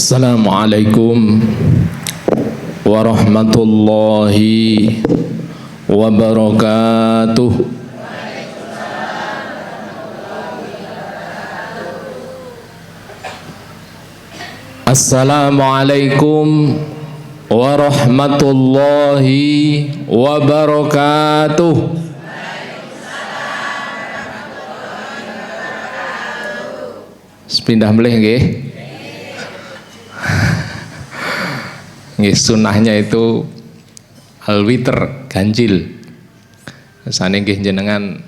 Assalamualaikum warahmatullahi wabarakatuh. Assalamualaikum warahmatullahi wabarakatuh. Sepindah melih nggih. Nggih, sunahnya itu al-witr, ganjil. Sane nggih jenengan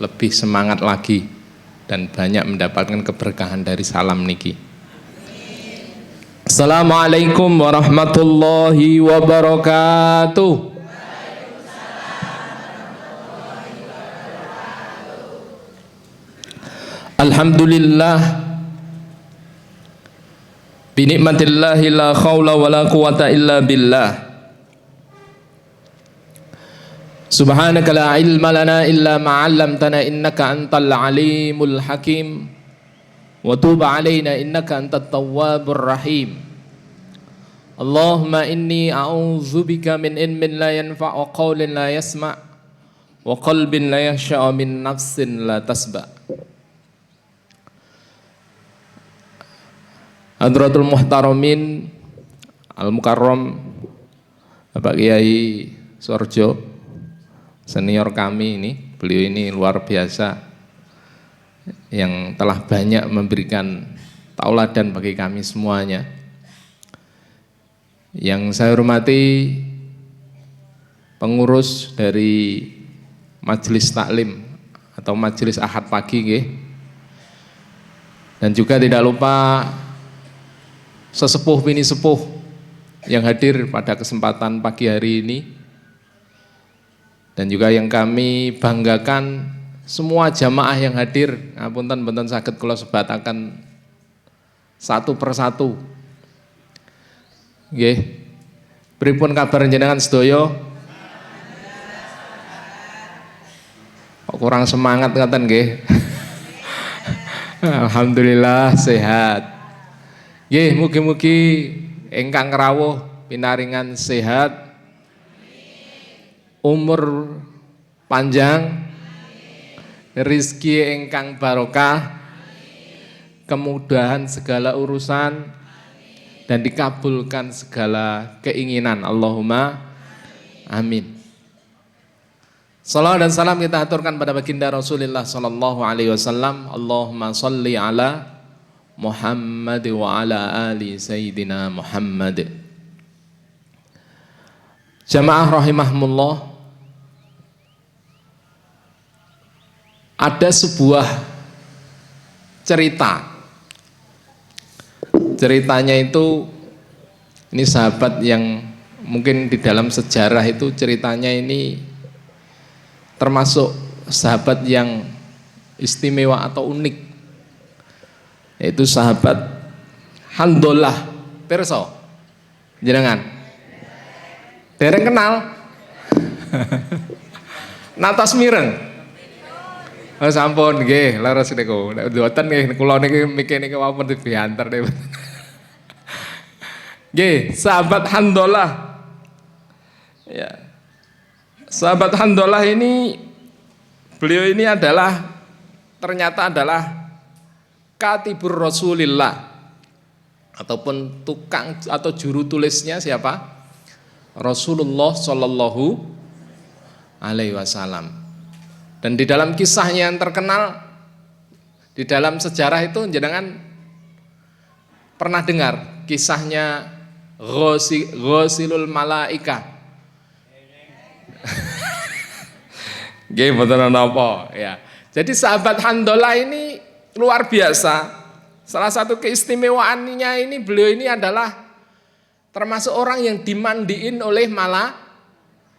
lebih semangat lagi dan banyak mendapatkan keberkahan dari salam niki. Assalamualaikum warahmatullahi wabarakatuh. Alhamdulillah binikmatillahi la khawla wa la quwata illa billah. Subhanaka la ilma lana illa ma'allamtana innaka antal alimul hakim wa tub alaina innaka antat tawwabur rahim. Allahumma inni a'udzubika min ilmin la yanfa' wa qawlin la yasma' wa qalbin la yahsha' min nafsin la tasba'. Hadratul Muhtaramin Al-Mukarram Bapak Kiai Sorjo, senior kami ini, beliau ini luar biasa yang telah banyak memberikan tauladan bagi kami semuanya. Yang saya hormati pengurus dari Majelis Taklim atau Majelis Ahad Pagi nggih. Dan juga tidak lupa sesepuh bini sepuh yang hadir pada kesempatan pagi hari ini, dan juga yang kami banggakan semua jamaah yang hadir. Ngapunten mboten saged kula sebataken satu persatu. Nggih. Pripun kabar jenengan sedaya? Kok kurang semangat ngaten nggih? Alhamdulillah sehat. Nggih, mugi-mugi ingkang rawuh pinaringan sehat, umur panjang, rezeki ingkang barokah, kemudahan segala urusan, dan dikabulkan segala keinginan. Allahumma amin. Salawat dan salam kita aturkan pada baginda Rasulullah sallallahu alaihi wasallam. Allahumma shalli ala Muhammad wa ala ali Sayyidina Muhammad. Jamaah rahimahumullah, ada sebuah cerita. Ceritanya itu, ini sahabat yang mungkin di dalam sejarah itu ceritanya ini termasuk sahabat yang istimewa atau unik, yaitu sahabat Handollah. Pirsa jenengan dereng kenal? Natos mireng? Oh sampun nggih, leres niku. Nek mboten nggih kula niki mikir niki wonten diantar niki. Nggih, sahabat Handollah. Ya. Sahabat Handollah ini, beliau ini ternyata adalah Katibur Rasulillah, ataupun tukang atau juru tulisnya siapa? Rasulullah Shallallahu Alaihi Wasallam. Dan di dalam kisahnya yang terkenal, di dalam sejarah itu jenengan pernah dengar kisahnya Ghasilul Malaika. Nggih, mboten napa ya. Jadi sahabat Handollah ini luar biasa. Salah satu keistimewaannya ini, beliau ini adalah termasuk orang yang dimandiin oleh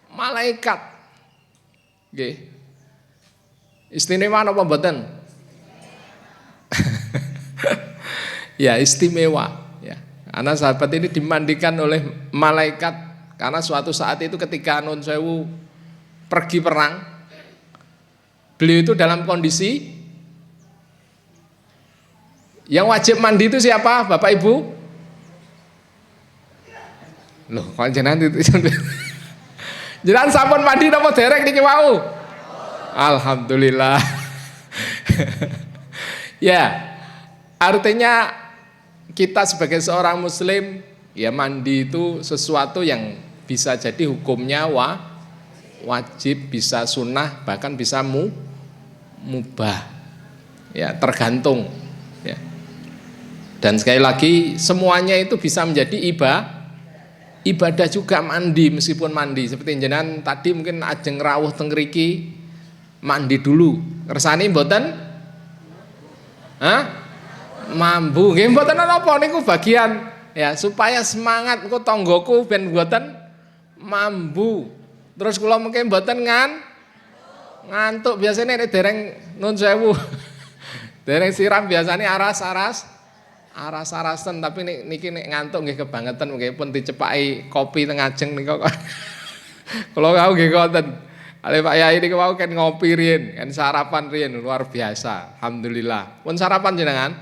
malaikat. Nggih. Istimewa napa mboten? Ya, istimewa ya. Karena sahabat ini dimandikan oleh malaikat karena suatu saat itu ketika Nun Sewu pergi perang, beliau itu dalam kondisi yang wajib mandi itu siapa, Bapak Ibu? Loh, kok jenengan itu jenengan sampun mandi napa derek niki wau? Alhamdulillah. Ya, artinya kita sebagai seorang muslim ya mandi itu sesuatu yang bisa jadi hukumnya wajib, bisa sunnah, bahkan bisa mubah. Ya, tergantung ya. Dan sekali lagi semuanya itu bisa menjadi ibadah juga mandi, meskipun mandi seperti jenengan tadi mungkin ajeng rawuh teng mriki mandi dulu. Kersane mboten? Hah? Mambu nggih mboten napa niku bagian ya supaya semangat engko tanggoku ben mboten mambu. Terus kula mungkin mboten ngantuk biasanya nek dereng nun sewu. Dereng siram biasanya aras-arasen tapi niki nek ngantuk nggih kebangetan nggih pun dicepaki kopi teng ajeng nika kok. Kula kau nggih ngoten. Ale Pak Yai niku wau kan ngopi riyen, kan sarapan riyen luar biasa. Alhamdulillah. Pun sarapan jenengan?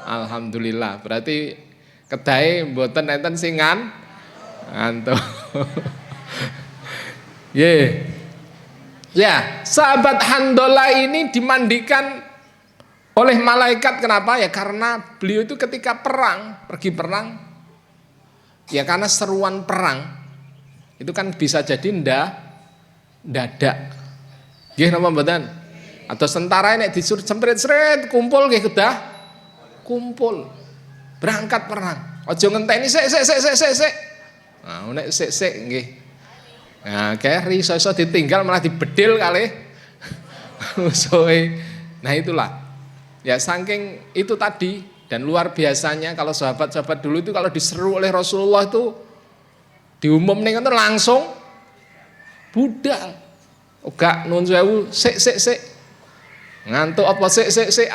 Alhamdulillah. Berarti kedahe mboten enten sing ngantuk. Nggih. Ya, sahabat Handolah ini dimandikan oleh malaikat. Kenapa? Ya karena beliau itu ketika pergi perang, ya karena seruan perang itu kan bisa jadi dadak. Nggih napa mboten? Atau tentara nek disuruh semprit-sret kumpul nggih kedah kumpul. Berangkat perang. Aja ngenteni sik. Nah, nek sik nggih. Nah, keri iso-iso ditinggal malah dibedil kalih musuhe. Nah, itulah. Ya saking itu tadi dan luar biasanya kalau sahabat-sahabat dulu itu kalau diseru oleh Rasulullah itu diumumne ngoten langsung budal. Uga nun sewu sik. Ngantuk apa sik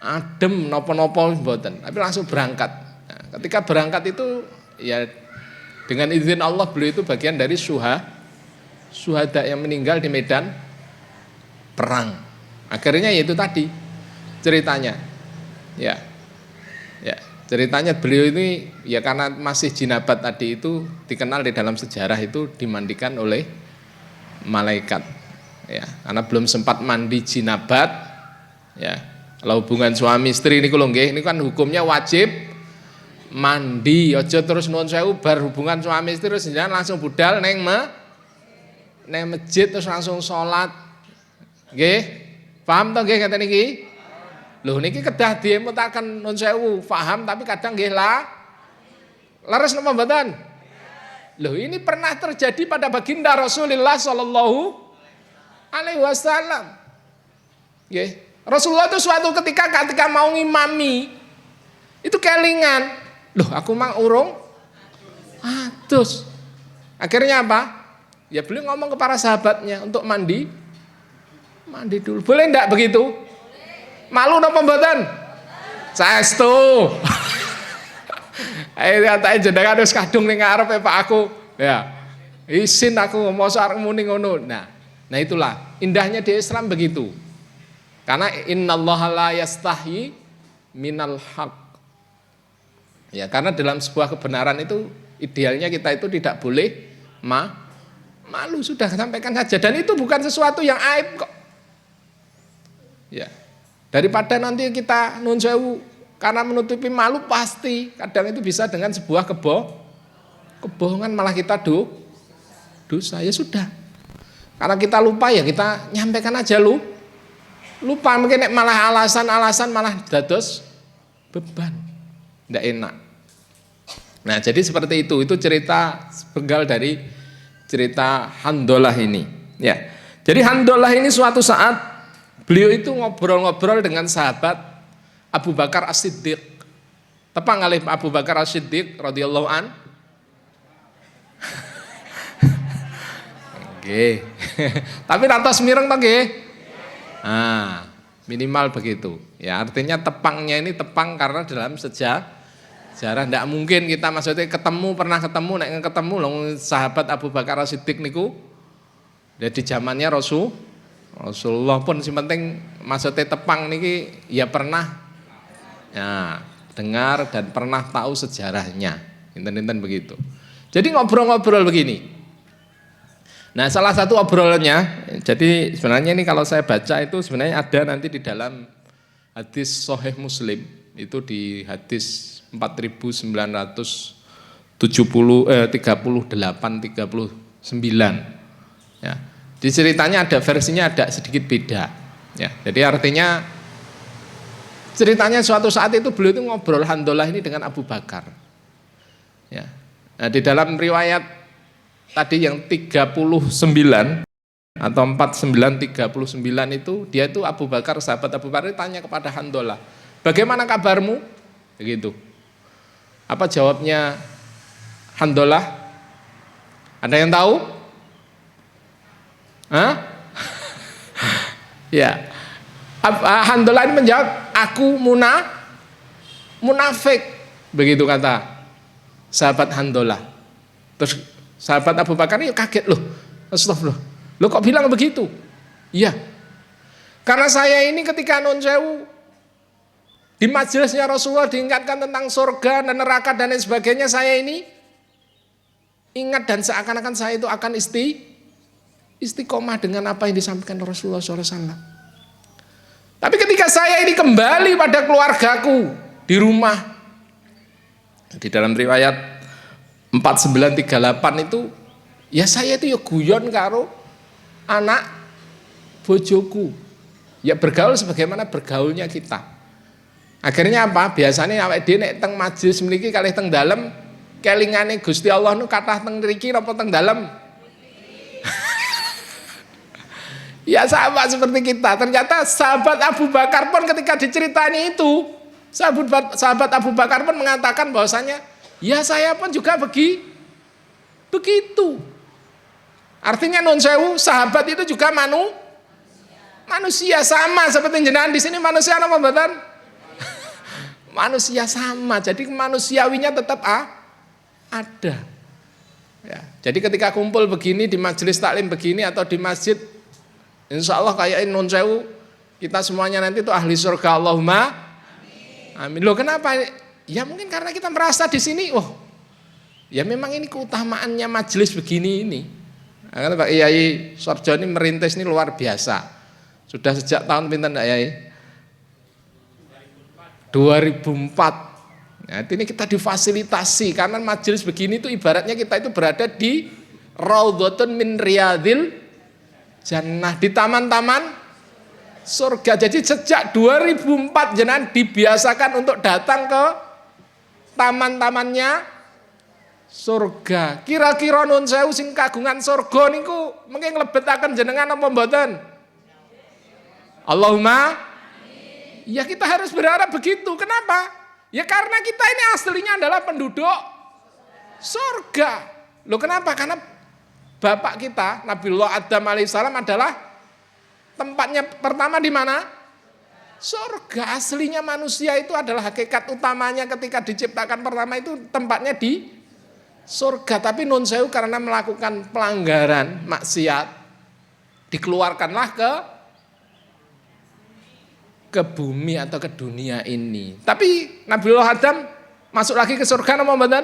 adem napa-napa mboten, tapi langsung berangkat. Nah, ketika berangkat itu ya dengan izin Allah beliau itu bagian dari syuhada yang meninggal di medan perang. Akhirnya yaitu tadi ceritanya. Ya. Ceritanya beliau ini ya karena masih jinabat tadi itu dikenal di dalam sejarah itu dimandikan oleh malaikat. Ya, karena belum sempat mandi jinabat. Ya. Kalau hubungan suami istri niku lho nggih, ini kan hukumnya wajib mandi. Aja terus nuwun sewu bar hubungan suami istri terus jenengan langsung budal neng masjid terus langsung sholat. Nggih? Paham to nggih ngeten iki? Loh niki kedah diemutaken nun sewu, paham tapi kadang nggih leres napa mboten? Loh ini pernah terjadi pada baginda Rasulullah sallallahu alaihi wasallam. Nggih. Rasulullah itu suatu ketika mau ngimami itu kelingan. Loh aku mang urung atus. Akhirnya apa? Ya beliau ngomong ke para sahabatnya untuk mandi dulu. Boleh enggak begitu? Malu napa mboten? Saestu. Ayo katake jenengan wis kadung ning ngarepe Pak aku. Ya. Isin aku mosok arep muni ngono. Nah itulah indahnya di Islam begitu. Karena innallaha la yastahi minal haq. Ya, karena dalam sebuah kebenaran itu idealnya kita itu tidak boleh malu, sudah sampaikan saja dan itu bukan sesuatu yang aib kok. Ya. Daripada nanti kita nun sewu karena menutupi malu pasti kadang itu bisa dengan sebuah kebohongan malah kita dosa ya sudah. Karena kita lupa ya kita nyampaikan aja lupa mungkin malah alasan malah dados beban. Tidak enak. Nah, jadi seperti itu cerita sepenggal dari cerita Handolah ini. Ya. Jadi Handolah ini suatu saat beliau itu ngobrol-ngobrol dengan sahabat Abu Bakar As-Siddiq. Tepang kali Abu Bakar As-Siddiq radhiyallahu an. Nggih. Tapi rantos mireng to nggih? Ah, minimal begitu. Ya, artinya tepangnya ini tepang karena dalam sejarah tidak mungkin kita maksudnya pernah ketemu nek ketemu loh sahabat Abu Bakar As-Siddiq niku. Jadi zamannya Rasulullah pun si penting maksudnya tepang niki ya pernah ya dengar dan pernah tahu sejarahnya. Inten-inten begitu. Jadi ngobrol-ngobrol begini. Nah, salah satu obrolannya, jadi sebenarnya ini kalau saya baca itu sebenarnya ada nanti di dalam hadis Sahih Muslim, itu di hadis 3939. Ya. Di ceritanya ada versinya ada sedikit beda. Ya, jadi artinya ceritanya suatu saat itu beliau itu ngobrol Handolah ini dengan Abu Bakar. Ya. Nah, di dalam riwayat tadi yang 39 atau 4939 itu dia itu Abu Bakar, sahabat Abu Bakar tanya kepada Handolah, bagaimana kabarmu? Begitu. Apa jawabnya Handolah? Ada yang tahu? Hah? Ya. Handolah ini menjawab, aku munafik. Begitu kata sahabat Handolah. Terus sahabat Abu Bakar ini kaget, loh, astagfirullah, loh kok bilang begitu? Iya, karena saya ini ketika nun sewu di majelisnya Rasulullah diingatkan tentang surga dan neraka dan lain sebagainya, saya ini ingat dan seakan-akan saya itu akan istiqomah dengan apa yang disampaikan Rasulullah SAW. Tapi ketika saya ini kembali pada keluargaku di rumah, di dalam riwayat 4938 itu, ya saya itu ya guyon karo anak bojoku, ya bergaul sebagaimana bergaulnya kita. Akhirnya apa? Biasanya awake dhewe nek teng majelis mriki kalih teng dalem kelingane Gusti Allah nu kathah teng mriki napa teng dalem? Ya sahabat seperti kita. Ternyata sahabat Abu Bakar pun ketika diceritani itu, sahabat Abu Bakar pun mengatakan bahwasanya, ya saya pun juga begitu. Artinya nun sewu, sahabat itu juga manusia sama seperti jenengan di sini manusia apa mboten? Manusia sama. Jadi manusiawinya tetap ada. Ya, jadi ketika kumpul begini di majelis taklim begini atau di masjid, insya Allah kayak nun sewu kita semuanya nanti itu ahli surga, Allahumma amin. Loh kenapa? Ya mungkin karena kita merasa di sini, ya memang ini keutamaannya majelis begini ini. Karena Pak Yai Sorjo ini merintis ini luar biasa. Sudah sejak tahun pinten Pak Yai? 2004. Nah, ini kita difasilitasi karena majelis begini itu ibaratnya kita itu berada di raudhatun min riyadil jannah, di taman-taman surga. Jadi sejak 2004 jenengan dibiasakan untuk datang ke taman-tamannya surga. Kira-kira nun sewu sing kagungan surga niku mengke nglebetaken jenengan apa mboten? Allahumma. Ya kita harus berharap begitu. Kenapa? Ya karena kita ini aslinya adalah penduduk surga. Loh kenapa? Karena bapak kita Nabiullah Adam alaihissalam adalah tempatnya pertama di mana? Surga. Aslinya manusia itu adalah hakikat utamanya ketika diciptakan pertama itu tempatnya di surga. Tapi nun sewu karena melakukan pelanggaran maksiat dikeluarkanlah ke bumi atau ke dunia ini. Tapi Nabiullah Adam masuk lagi ke surga apa mboten?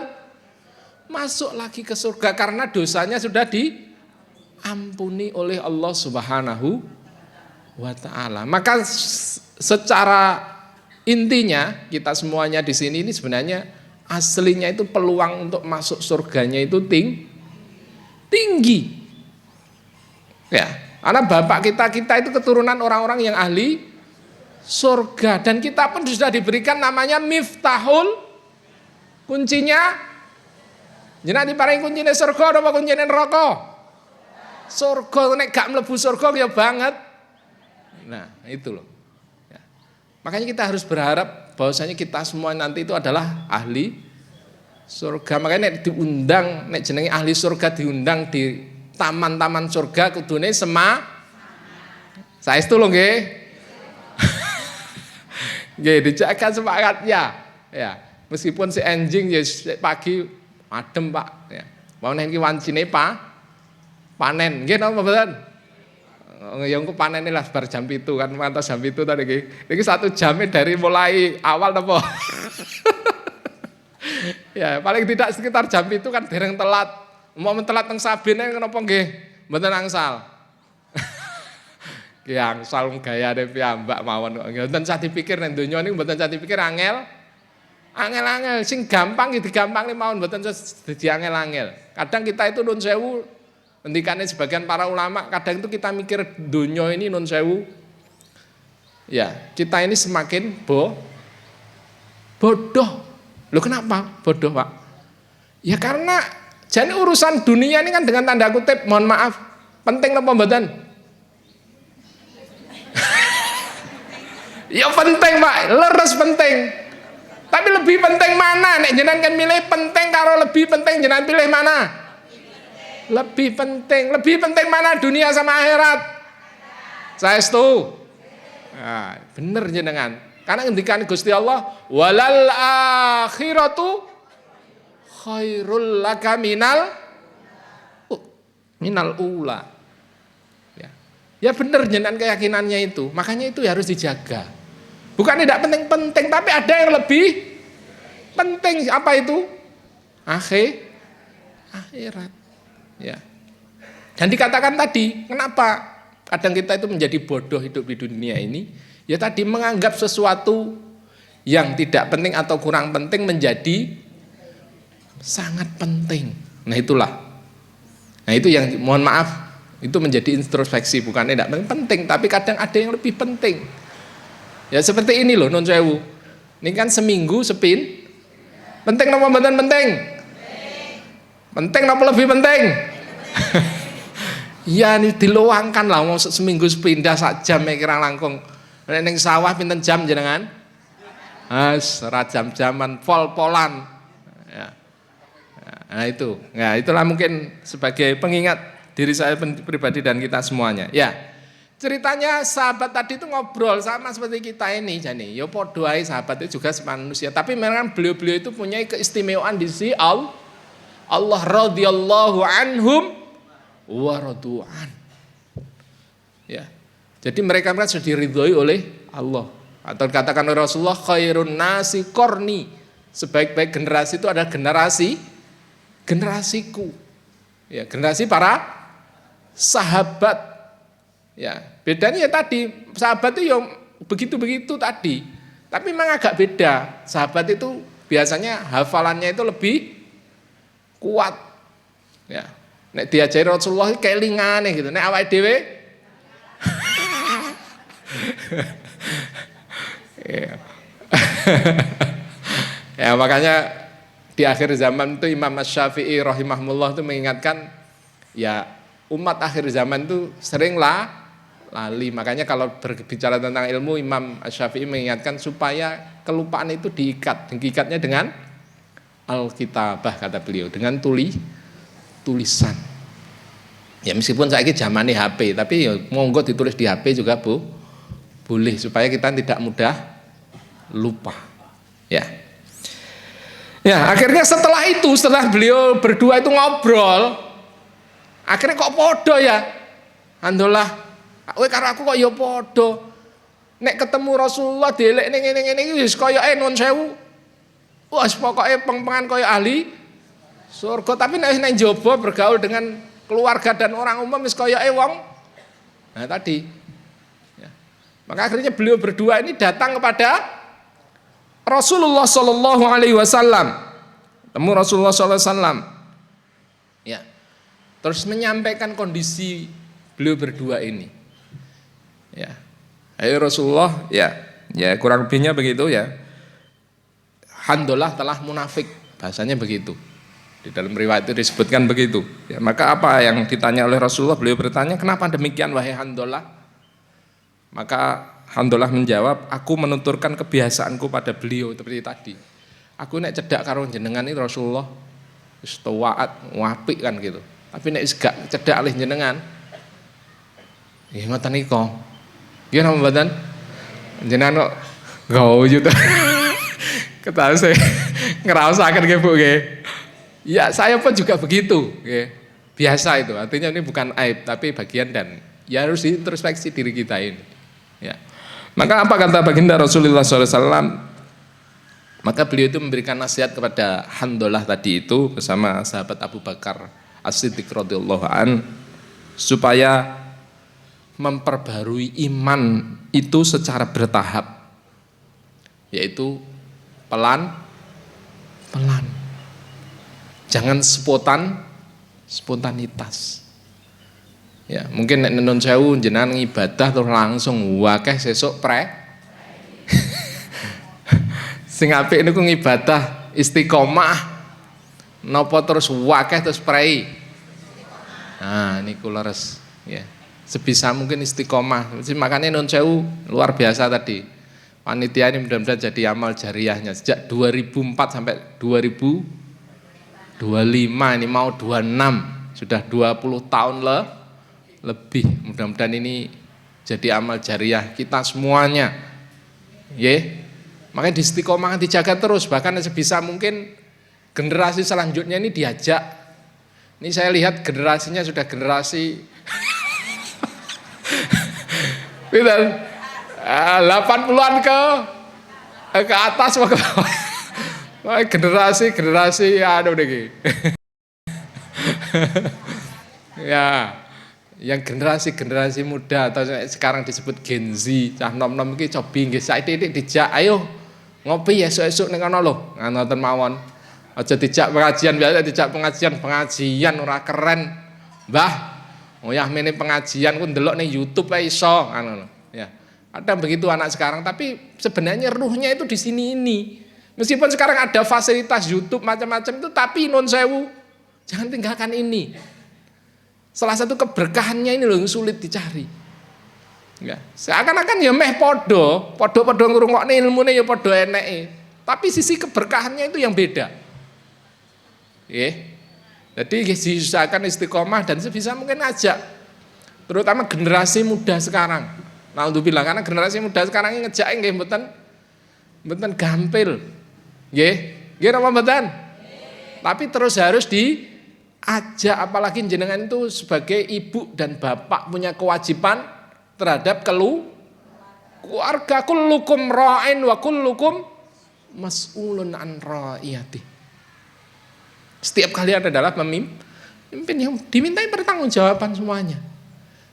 Masuk lagi ke surga karena dosanya sudah diampuni oleh Allah Subhanahu wa taala. Maka secara intinya kita semuanya di sini ini sebenarnya aslinya itu peluang untuk masuk surganya itu tinggi. Ya, karena bapak kita itu keturunan orang-orang yang ahli surga dan kita pun sudah diberikan namanya miftahul, kuncinya. Jenengan diparingi kuncine surga apa kuncine neraka? Surga, nek gak mlebu surga ya banget. Nah, itu loh. Ya. Makanya kita harus berharap bahwasanya kita semua nanti itu adalah ahli surga. Makanya nek diundang, nek jenenge ahli surga diundang di taman-taman surga kudune saestu lho nggih. Nggih, dijaga semangatnya. Ya, meskipun si anjing ya pagi adem, Pak, ya. Mau nek iki wancine panen. Nggih napa mboten? Ya engko panene lah bar jam 7 kan, ngantos jam 7 tadi iki. Iki 1 jam dari mulai awal napa? Ya, paling tidak sekitar jam itu kan dereng telat. Mau telat teng Sabine kenapa nggih mboten angsal. Ki angsal gayane piyambak mawon kok. Mboten usah dipikir nek donya niku mboten usah dipikir angel. Angel-angel sing gampang iki digampangne mawon mboten dadi angel-angel. Kadang kita itu nun sewu ngendikane sebagian para ulama, kadang itu kita mikir donya ini nun sewu. Ya, kita ini semakin bodoh. Loh kenapa bodoh, Pak? Ya karena jadi urusan dunia ini kan dengan tanda kutip, mohon maaf, penting apa mboten? Ya penting, Pak, leres penting. Tapi lebih penting mana? Nek jenengan kan milih penting karo lebih penting, jenengan pilih mana? Lebih penting mana dunia sama akhirat? Saya setuju. Nah, bener jenengan. Karena ngendikan Gusti Allah, walal akhiratu khairul laka minal ula. Ya bener jenengan keyakinannya itu. Makanya itu harus dijaga. Bukan tidak penting-penting, tapi ada yang lebih penting. Apa itu? Akhirat. Ya. Dan dikatakan tadi, kenapa kadang kita itu menjadi bodoh hidup di dunia ini? Ya tadi menganggap sesuatu yang tidak penting atau kurang penting menjadi sangat penting. Nah itulah. Nah itu yang mohon maaf, itu menjadi introspeksi, bukan tidak penting, tapi kadang ada yang lebih penting. Ya seperti ini loh, non sewu. Ini kan seminggu sepin. Penting apa mboten penting? Penting apa lebih penting? Ya ini diluangkan lah, mau seminggu sepindah sak jam kira langkung. Ning sawah pinten jam jenengan? Ora jam-jaman pol-polan. Ya. Nah itu. Ya, itulah mungkin sebagai pengingat diri saya pribadi dan kita semuanya. Ya. Ceritanya sahabat tadi itu ngobrol sama seperti kita ini, jani. Ya podo ae sahabat itu juga manusia, tapi memang beliau-beliau itu punya keistimewaan di sisi Allah radhiyallahu anhum wa radu'an. Ya. Jadi mereka sudah diridhoi oleh Allah. Atau katakan oleh Rasulullah, khairun nasi qarni. Sebaik-baik generasi itu adalah generasiku. Ya, generasi para sahabat. Ya, bedanya ya tadi, sahabat itu yang begitu-begitu tadi. Tapi memang agak beda. Sahabat itu biasanya hafalannya itu lebih kuat. Ya. Nek diajari Rasulullah kelingane gitu. Nek awake dhewe ya makanya di akhir zaman itu Imam Asy-Syafi'i rahimahullah itu mengingatkan ya umat akhir zaman itu sering lali. Makanya kalau berbicara tentang ilmu, Imam Asy-Syafi'i mengingatkan supaya kelupaan itu diikatnya dengan Alkitabah, kata beliau, dengan tulisan. Ya meskipun saya ini zamannya HP, tapi ya monggo ditulis di HP juga boleh supaya kita tidak mudah lupa. Ya. Ya, akhirnya setelah beliau berdua itu ngobrol, akhirnya kok podo ya. Alhamdulillah, kowe karo aku kok ya podo. Nek ketemu Rasulullah delek ning ngene-ngene iki wis koyoke nun sewu. Wes pokoke peng-pengan koyo ahli surga, tapi nek njaba bergaul dengan keluarga dan orang umum wis koyoke wong. Nah tadi. Ya. Maka akhirnya beliau berdua ini datang kepada Rasulullah sallallahu alaihi wasallam. Temu Rasulullah sallallahu alaihi wasallam. Ya. Terus menyampaikan kondisi beliau berdua ini. Ya. Ayo Rasulullah, ya kurang lebihnya begitu ya. Alhamdulillah telah munafik, bahasanya begitu. Di dalam riwayat itu disebutkan begitu. Ya, maka apa yang ditanya oleh Rasulullah, beliau bertanya, kenapa demikian wahai Handollah? Maka Handollah menjawab, aku menuturkan kebiasaanku pada beliau seperti tadi. Aku nek cedak karo jenengan itu Rasulullah, wis taat, apik kan gitu. Tapi nek gak cedak alih jenengan, nggih ngoten nika. Nggih napa mboten? Jenengan kok gawe juta. Kata saya ngerasakan nggih Bu nggih. Ya saya pun juga begitu, ya. Biasa itu, artinya ini bukan aib, tapi bagian dan ya harus introspeksi diri kita ini. Ya. Maka apa kata baginda Rasulullah SAW? Maka beliau itu memberikan nasihat kepada Handalah tadi itu bersama sahabat Abu Bakar As-Siddiq radhiyallahu an, supaya memperbarui iman itu secara bertahap, yaitu pelan-pelan. Jangan spontanitas. Ya, mungkin nek nun sewu jenengan ibadah terus langsung wakeh sesuk sing apik niku ngibadah istiqomah napa terus wakeh terus prei. Nah, niku leres ya. Sebisa mungkin istiqomah. Makanya nun sewu luar biasa tadi. Panitia ini mudah-mudahan jadi amal jariyahnya sejak 2004 sampai 2025, ini mau 26, sudah 20 tahun lebih. Mudah-mudahan ini jadi amal jariyah kita semuanya. Ye. Makanya di istiqomah dijaga terus, bahkan sebisa mungkin generasi selanjutnya ini diajak. Ini saya lihat generasinya sudah generasi 80-an ke atas ke bawah. Generasi aduh deh. Ya, yang generasi muda atau sekarang disebut Gen Z, cah nom-nom iki cobi nggih saiki dijak, ayo ngopi esuk-esuk ning kono lho, ngoten mawon. Aja dijak pengajian, biasa dijak pengajian ora keren. Mbah, ngoyah mene pengajian ku ndelok ning YouTube ae iso, ngono. Ya. Ada begitu anak sekarang, tapi sebenarnya ruhnya itu di sini ini. Meskipun sekarang ada fasilitas YouTube macam-macam itu, tapi non sewu, jangan tinggalkan ini. Salah satu keberkahannya ini loh yang sulit dicari. Ya, seakan-akan ya meh podo ngrungokne ilmune ya podo eneke. Tapi sisi keberkahannya itu yang beda. Jadi diusahakan istiqomah dan sebisa mungkin ajak. Terutama generasi muda sekarang. Alhamdulillah, karena generasi muda sekarang ini ngejake nggih mboten gampil. Nggih napa mboten? Tapi terus harus diajak, apalagi jenengan itu sebagai ibu dan bapak punya kewajiban terhadap keluarga. Kullukum ra'in wa kullukum mas'ulun an ra'iyati. Setiap kalian adalah pemimpin yang dimintai pertanggungjawaban semuanya.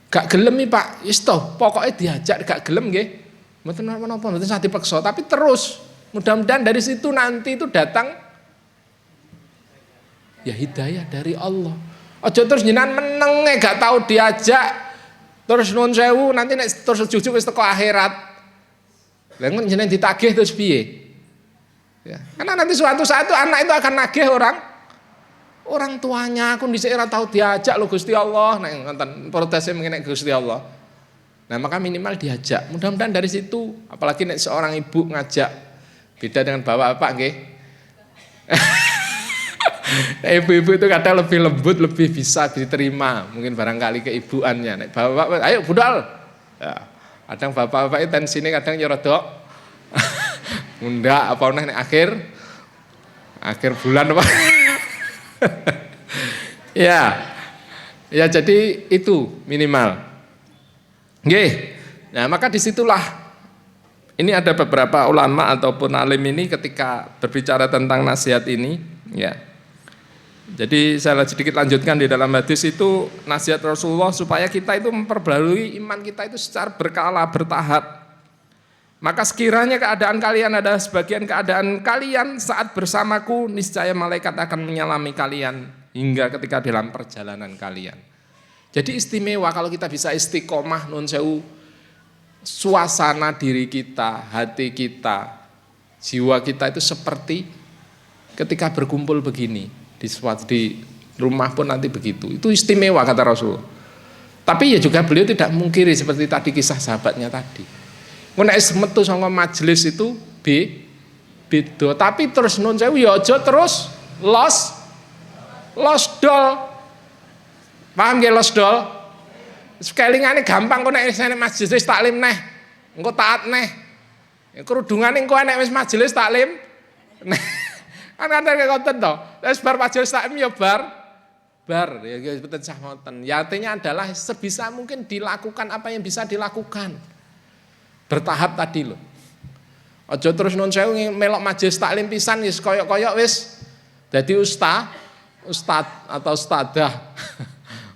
Gak gelem Pak, isto, pokoknya diajak gak gelem nggih. Mboten napa-napa, mboten usah dipaksa, tapi terus mudah-mudahan dari situ nanti itu datang ya hidayah dari Allah. Aja terus jenengan meneng gak tahu diajak, terus nuwun sewu nanti nek terus jujuk wis teko akhirat. Lah ngono jenengan ditagih terus piye? Ya, karena nanti suatu saat itu anak itu akan nagih orang tuanya, aku dhisik ora tahu diajak lho Gusti Allah, nek ngoten protese mengenai Gusti Allah. Nah, maka minimal diajak. Mudah-mudahan dari situ, apalagi nek seorang ibu ngajak, beda dengan bapak-bapak nggih. Ibu-ibu itu kadang lebih lembut, lebih bisa diterima, mungkin barangkali keibuannya. Nek bapak-bapak, ayo budal. Ya, kadang bapak-bapak itu tensine kadang ya rada ngundak apa nek akhir bulan apa. Ya jadi itu minimal. Nggih. Nah, maka disitulah ini ada beberapa ulama ataupun alim ini ketika berbicara tentang nasihat ini, ya. Jadi saya sedikit lanjutkan di dalam hadis itu nasihat Rasulullah supaya kita itu memperbarui iman kita itu secara berkala, bertahap. Maka sekiranya keadaan kalian adalah sebagian keadaan kalian saat bersamaku, niscaya malaikat akan menyelami kalian hingga ketika dalam perjalanan kalian. Jadi istimewa kalau kita bisa istiqomah nun sewu, suasana diri kita, hati kita, jiwa kita itu seperti ketika berkumpul begini di rumah pun nanti begitu. Itu istimewa kata Rasul. Tapi ya juga beliau tidak mungkiri seperti tadi kisah sahabatnya tadi. Nek metu saka majelis itu beda, tapi terus nun sewu ya aja terus los dol. Paham nggih los dol? Sekelingane gampang kok nek wis majelis taklim neh. Engko taat neh. Kerudungane engko nek wis majelis taklim neh. Kan kaya ngoten to. Wis bar majelis taklim ya bar ya mboten sah ngoten. Ya artinya adalah sebisa mungkin dilakukan apa yang bisa dilakukan. Bertahap tadi loh. Aja terus nun sewu melok majelis taklim pisan wis koyok-koyok wis dadi ustad atau ustadzah.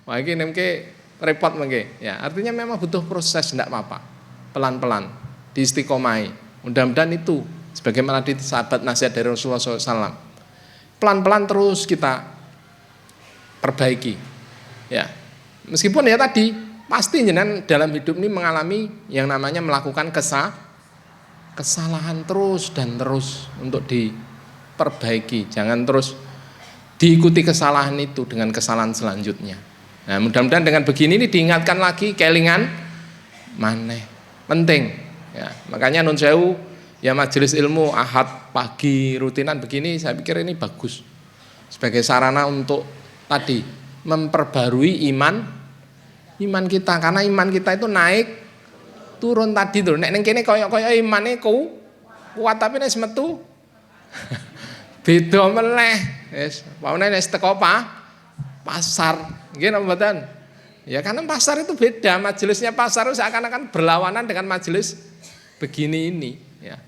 Wah iki nemke repot mengke. Ya, artinya memang butuh proses, enggak apa-apa. Pelan-pelan diistiqomahi. Mudah-mudahan itu sebagaimana di sahabat nasihat dari Rasulullah SAW. Pelan-pelan terus kita perbaiki. Ya. Meskipun ya tadi pasti jenengan dalam hidup ini mengalami yang namanya melakukan kesalahan terus dan terus untuk diperbaiki. Jangan terus diikuti kesalahan itu dengan kesalahan selanjutnya. Nah, mudah-mudahan dengan begini ini diingatkan lagi kelingan maneh. Penting. Ya, makanya nun sewu ya majelis ilmu ahad pagi rutinan begini saya pikir ini bagus. Sebagai sarana untuk tadi memperbarui iman kita, karena iman kita itu naik turun tadi tuh. Nek ning kene koyo-koyo imane kuat tapi nek metu beda meneh. Wis, paune nek teko pasar. Nggih napa mboten? Ya karena pasar itu beda, majelisnya pasar itu seakan-akan berlawanan dengan majelis begini ini, ya.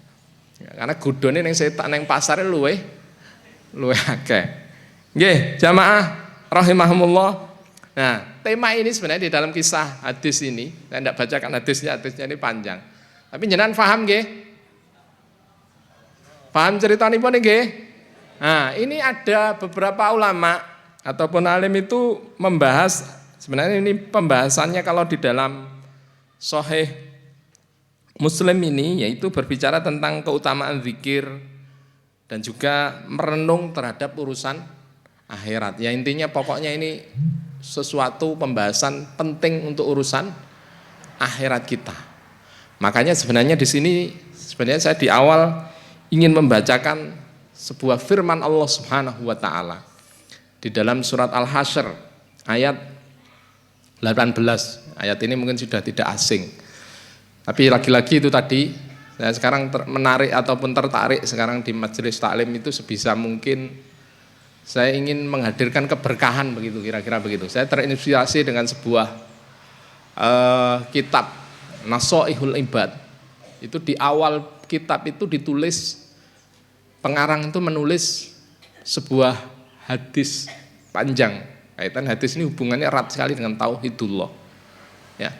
Karena godone ning setan ning pasar luweh akeh. Nggih, jamaah rahimahumullah. Nah, tema ini sebenarnya di dalam kisah hadis ini, saya tidak bacakan hadisnya ini panjang. Tapi jenengan paham nggih? Paham ceritanya nggih? Nah, ini ada beberapa ulama ataupun alim itu membahas, sebenarnya ini pembahasannya kalau di dalam Sahih Muslim ini, yaitu berbicara tentang keutamaan zikir dan juga merenung terhadap urusan akhirat. Ya intinya pokoknya ini sesuatu pembahasan penting untuk urusan akhirat kita. Makanya sebenarnya di sini sebenarnya saya di awal ingin membacakan sebuah firman Allah Subhanahu wa taala di dalam surat Al-Hasyr ayat 18. Ayat ini mungkin sudah tidak asing. Tapi lagi-lagi itu tadi saya sekarang menarik ataupun tertarik sekarang di majelis taklim itu sebisa mungkin saya ingin menghadirkan keberkahan begitu, kira-kira begitu. Saya terinspirasi dengan sebuah kitab Nasoihul Ibad. Itu di awal kitab itu ditulis, pengarang itu menulis sebuah hadis panjang. Kaitan hadis ini hubungannya erat sekali dengan tauhidullah. Ya.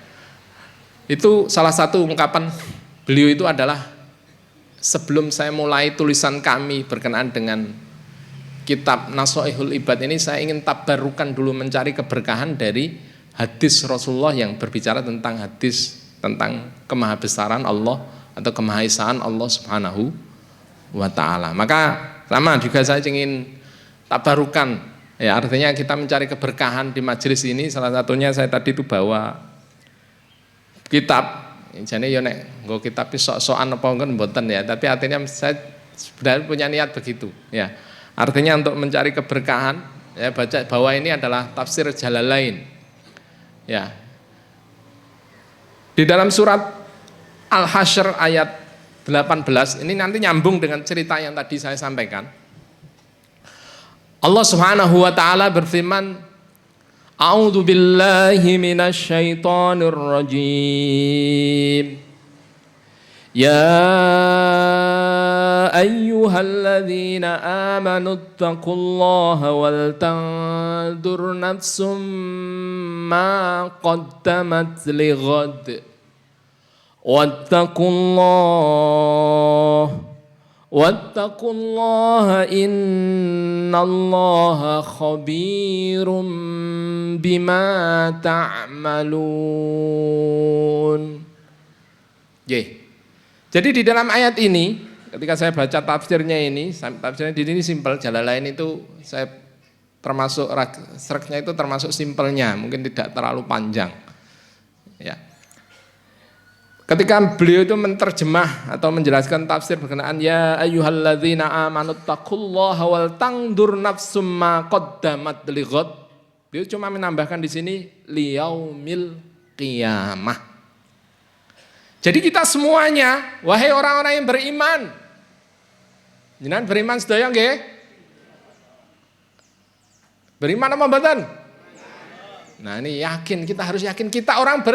Itu salah satu ungkapan beliau itu adalah, sebelum saya mulai tulisan kami berkenaan dengan kitab Nasoihul Ibad ini, saya ingin tabarukan dulu, mencari keberkahan dari hadis Rasulullah yang berbicara tentang hadis tentang kemahabesaran Allah atau kemahaesaan Allah Subhanahu wa taala. Maka sama juga saya ingin tabarukan, ya artinya kita mencari keberkahan di majelis ini. Salah satunya saya tadi itu bawa kitab, jane yo nek nggo kitab sok-sokan apa mboten ya, tapi artinya saya sebenarnya punya niat begitu, ya. Artinya untuk mencari keberkahan, ya baca bahwa ini adalah tafsir Jalalain. Ya. Di dalam surat Al-Hasyr ayat 18 ini nanti nyambung dengan cerita yang tadi saya sampaikan. Allah Subhanahu wa taala berfirman, A'udzu billahi minasy syaithanir rajim. Ya ayyuhalladzina amanu taqullaha wal tanzur nafsum ma qaddamat lighad wattaqullaha innallaha khabirum bima ta'malun. Jadi di dalam ayat ini, ketika saya baca tafsirnya ini, tafsirnya di sini simpel, Jalalain itu saya termasuk sreknya itu termasuk simpelnya, mungkin tidak terlalu panjang. Ya. Ketika beliau itu menerjemah atau menjelaskan tafsir berkenaan ya ayyuhalladzina amanu taqullaha wal tangdur nafsum ma qaddamat lighad, beliau cuma menambahkan di sini liyaumil qiyamah. Jadi kita semuanya, wahai orang-orang yang beriman, jenengan beriman sedaya nggih? Beriman apa mboten? Nah ini yakin, kita harus yakin kita orang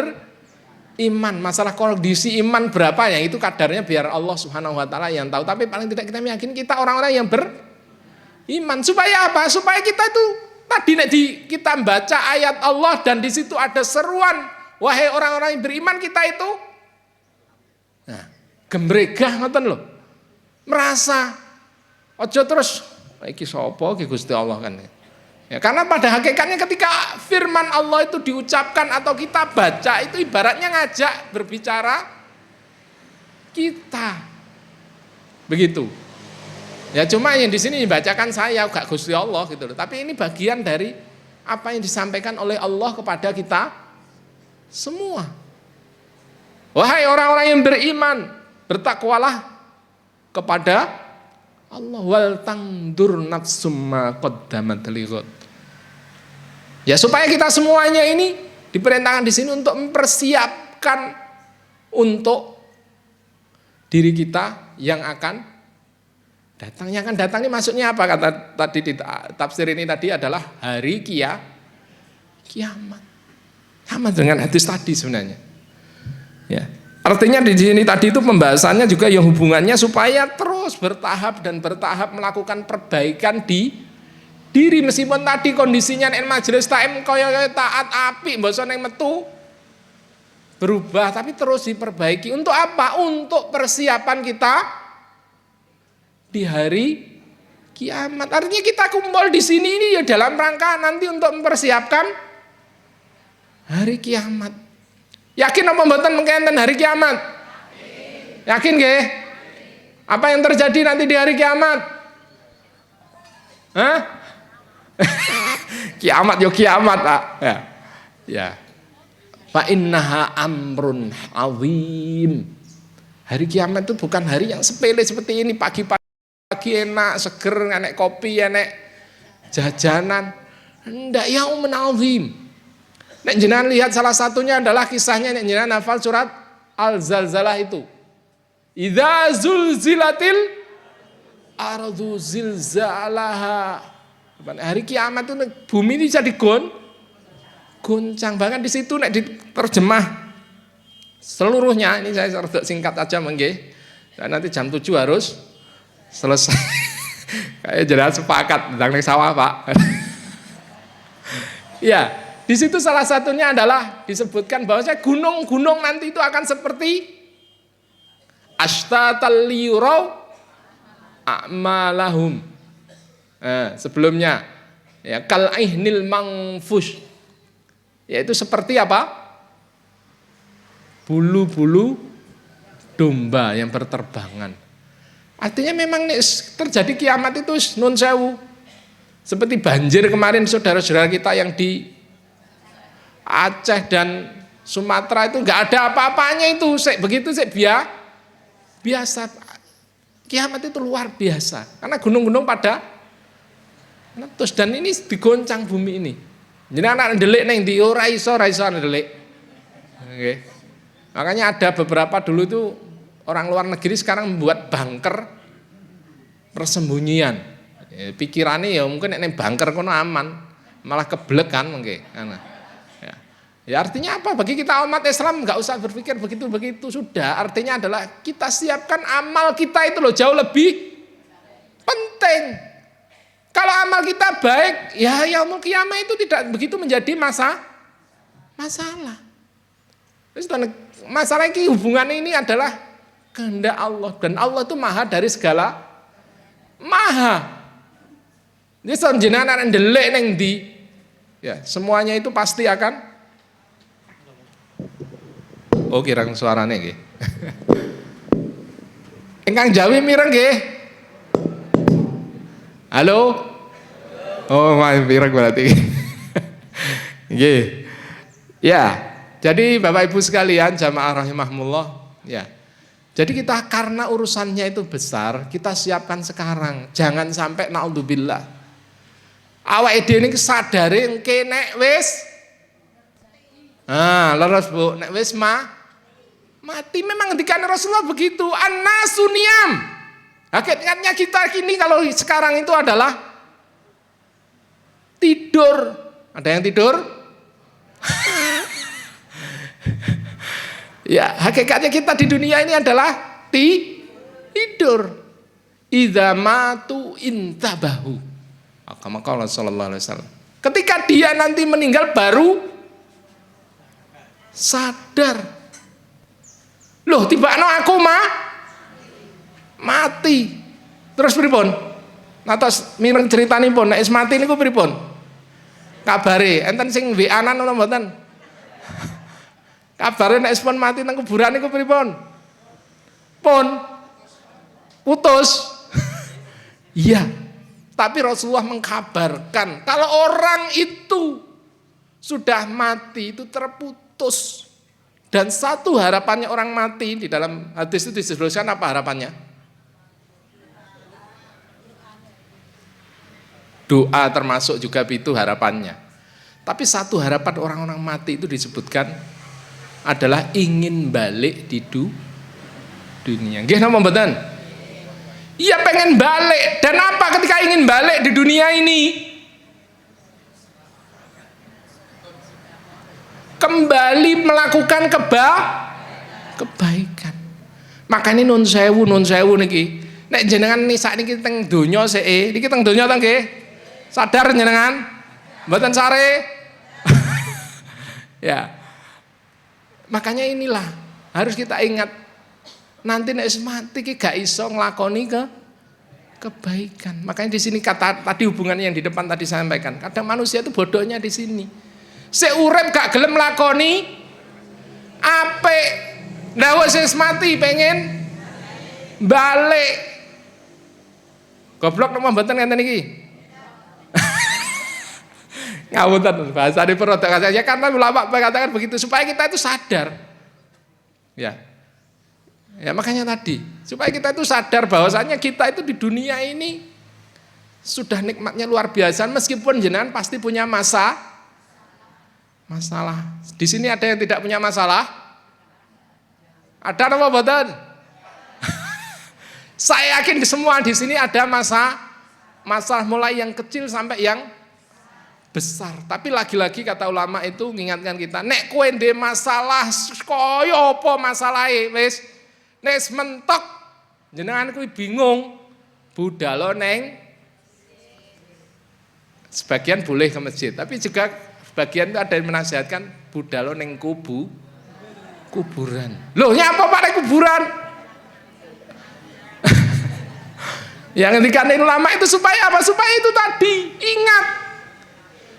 iman, masalah kondisi iman berapa ya itu kadarnya biar Allah Subhanahu wa taala yang tahu. Tapi paling tidak kita meyakini kita orang-orang yang beriman. Supaya apa? Supaya kita itu tadi kita baca ayat Allah dan di situ ada seruan, wahai orang-orang yang beriman, kita itu nah, gembregah ngoten lho. Merasa ojo terus iki sapa iki Gusti Allah kan. Ya, karena pada hakikatnya ketika firman Allah itu diucapkan atau kita baca itu ibaratnya ngajak berbicara kita. Begitu. Ya cuma yang di sini dibacakan saya gak Gusti Allah gitu loh. Tapi ini bagian dari apa yang disampaikan oleh Allah kepada kita semua. Wahai orang-orang yang beriman, bertakwalah kepada Allah wal tangdur nafsum ma qaddamat lighad. Ya supaya kita semuanya ini diperintahkan di sini untuk mempersiapkan untuk diri kita yang akan datang. Yang akan datang ini maksudnya apa? Kata tadi di tafsir ini tadi adalah hari kiamat. Sama dengan hadis tadi sebenarnya. Ya. Artinya di sini tadi itu pembahasannya juga yang hubungannya supaya terus bertahap dan bertahap melakukan perbaikan di diri, meskipun tadi kondisinya nek majelis taim kaya taat apik mbasa ning metu berubah, tapi terus diperbaiki. Untuk apa? Untuk persiapan kita di hari kiamat. Artinya kita kumpul di sini ini ya dalam rangka nanti untuk mempersiapkan hari kiamat. Yakin apa mboten mengkenten hari kiamat? Yakin nggih? Apa yang terjadi nanti di hari kiamat? Hah? Kiamat yo kiamat, Pak. Ya. Fa innaha amrun azim. Hari kiamat itu bukan hari yang sepele seperti ini, pagi-pagi enak, seger, enak kopi, enak jajanan. Ndak, yaumun azim. Nek jenengan lihat salah satunya adalah kisahnya nek jenengan hafal surat Al-Zalzalah itu. Idza zulzilatil ardu zilzalaha. Hari kiamat itu bumi ini jadi goncang banget di situ nek diterjemah seluruhnya. Ini saya singkat aja mengge. Dan nanti jam 7 harus selesai. Kayak jelas sepakat tentang sawah, Pak. Ya, di situ salah satunya adalah disebutkan bahwasanya gunung-gunung nanti itu akan seperti ashtatal liyurau a'malahum. Sebelumnya ya kal aihnil mangfush, yaitu seperti apa? Bulu-bulu domba yang berterbangan. Artinya memang terjadi kiamat itu nun sewu. Seperti banjir kemarin saudara-saudara kita yang di Aceh dan Sumatera itu nggak ada apa-apanya itu, begitu biasa. Kiamat itu luar biasa karena gunung-gunung pada terus dan ini digoncang bumi ini. Jadi anak ndelik neng di ora iso ndelik. Oke. Makanya ada beberapa dulu itu orang luar negeri sekarang membuat bunker persembunyian. Ya, pikirannya ya mungkin neng bunker kono aman, malah keblek kan mungkin. Ya artinya apa? Bagi kita umat Islam nggak usah berpikir begitu sudah. Artinya adalah kita siapkan amal kita itu loh jauh lebih penting. Kalau amal kita baik, ya yaumul qiyamah itu tidak begitu menjadi masalah. Terus masalah ini hubungan ini adalah kehendak Allah dan Allah itu maha dari segala maha. Jadi jenengan ndelik neng di, ya semuanya itu pasti akan. Oh kirang suarane nggih. Ingkang Jawi mireng nggih. Halo. Oh, mireng berarti. Nggih. Ya. Jadi Bapak Ibu sekalian jamaah rahimahumullah, ya. Jadi kita karena urusannya itu besar, kita siapkan sekarang. Jangan sampai naudzubillah. Awake dhewe niki sadare engke nek wis leres Bu, nek wis mati. Memang ngendikane Rasulullah begitu. An-nasu niyam. Hakikatnya kita kini kalau sekarang itu adalah tidur. Ada yang tidur? Ya, hakikatnya kita di dunia ini adalah tidur. Idza matu intabahu. Kama qala sallallahu alaihi wasallam. Ketika dia nanti meninggal baru sadar. Loh, tibakno aku mati. Terus pripun? Natos mireng ceritanipun nek wis mati niku pripun? Kabare enten sing WA-an ana mboten? Kabare nek wis mati nang kuburan niku pripun? Pun putus. Iya. Tapi Rasulullah mengkabarkan kalau orang itu sudah mati itu terputus. Dan satu harapannya orang mati di dalam hadis itu disebutkan apa harapannya? Doa termasuk juga itu harapannya. Tapi satu harapan orang-orang mati itu disebutkan adalah ingin balik di dunia. Nggih napa mboten? Iya pengen balik. Dan apa ketika ingin balik di dunia ini? Kembali melakukan kebaikan. Makanya nun sewu niki. Nek jenengan nisak niki teng donya seke, niki teng donya ta nggih? Sadar jenengan? Mboten sare? Ya. Makanya inilah harus kita ingat. Nanti nek mati ki gak iso nglakoni kebaikan. Makanya di sini kata tadi hubungannya yang di depan tadi saya sampaikan. Kadang manusia itu bodohnya di sini. Seurep gak gelem lakoni apik. Lah wis mati pengen balik. Goblok napa mboten ngenten iki? Ngawutan bahasa di produk saja karena ulama mengatakan begitu supaya kita itu sadar. Ya. Ya makanya tadi supaya kita itu sadar bahwasanya kita itu di dunia ini sudah nikmatnya luar biasa meskipun jenengan pasti punya masalah. Di sini ada yang tidak punya masalah? Ada apa mboten? Saya yakin semua di sini ada masalah mulai yang kecil sampai yang besar. Tapi lagi-lagi kata ulama itu mengingatkan kita, nek kowe ndek masalah kaya apa masalahe wis nek mentok jenengan kuwi bingung budal neng sebagian boleh ke masjid, tapi juga sebagian itu ada yang menasihatkan budal neng kuburan. Loh, nyapa Pak nek kuburan? Yang ngendikan ulama itu supaya apa? Supaya itu tadi ingat.